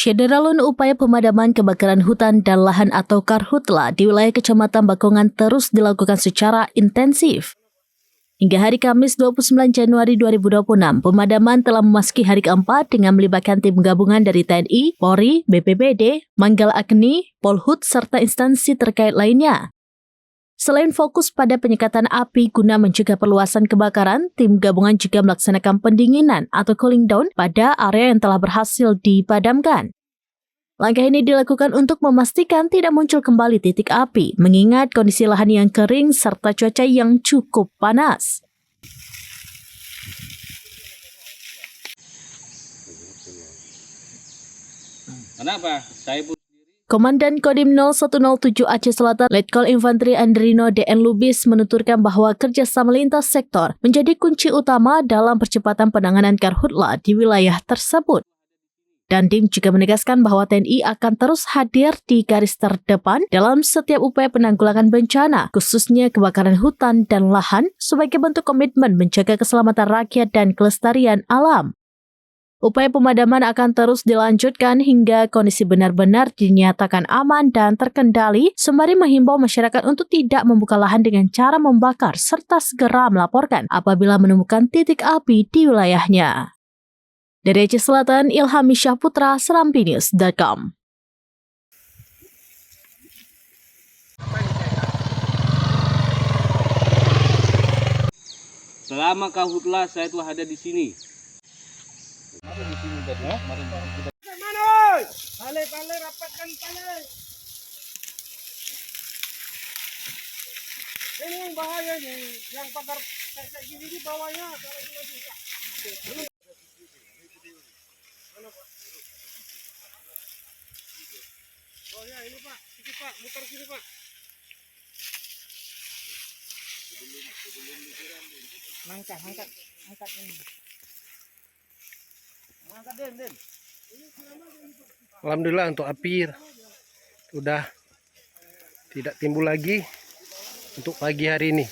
Syederalun upaya pemadaman kebakaran hutan dan lahan atau Karhutla di wilayah Kecamatan Bakongan terus dilakukan secara intensif. Hingga hari Kamis 29 Januari 2026, pemadaman telah memasuki hari keempat dengan melibatkan tim gabungan dari TNI, Polri, BPBD, Manggala Agni, Polhut, serta instansi terkait lainnya. Selain fokus pada penyekatan api guna mencegah perluasan kebakaran, tim gabungan juga melaksanakan pendinginan atau cooling down pada area yang telah berhasil dipadamkan. Langkah ini dilakukan untuk memastikan tidak muncul kembali titik api, mengingat kondisi lahan yang kering serta cuaca yang cukup panas. Kenapa? Komandan Kodim 0107 Aceh Selatan, Letkol Infanteri Andrino DN Lubis menuturkan bahwa kerjasama lintas sektor menjadi kunci utama dalam percepatan penanganan Karhutla di wilayah tersebut. Dan tim juga menegaskan bahwa TNI akan terus hadir di garis terdepan dalam setiap upaya penanggulangan bencana, khususnya kebakaran hutan dan lahan, sebagai bentuk komitmen menjaga keselamatan rakyat dan kelestarian alam. Upaya pemadaman akan terus dilanjutkan hingga kondisi benar-benar dinyatakan aman dan terkendali, sembari menghimbau masyarakat untuk tidak membuka lahan dengan cara membakar, serta segera melaporkan apabila menemukan titik api di wilayahnya. Dari Aceh Selatan, Ilham Syahputra, serampinews.com. Selama Karhutla saya telah ada di sini. Mana oi? Pale rapatkan pale. Ini yang bahaya nih, yang pagar kayak gini di bawahnya kalau dia bisa. Oh ya ini Pak, sini Pak, muter sini Pak. Angkat ini. Angkat Den. Alhamdulillah untuk api sudah tidak timbul lagi untuk pagi hari ini.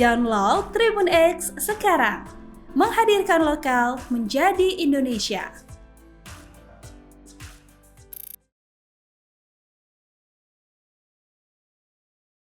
Download Tribun X sekarang, menghadirkan lokal menjadi Indonesia.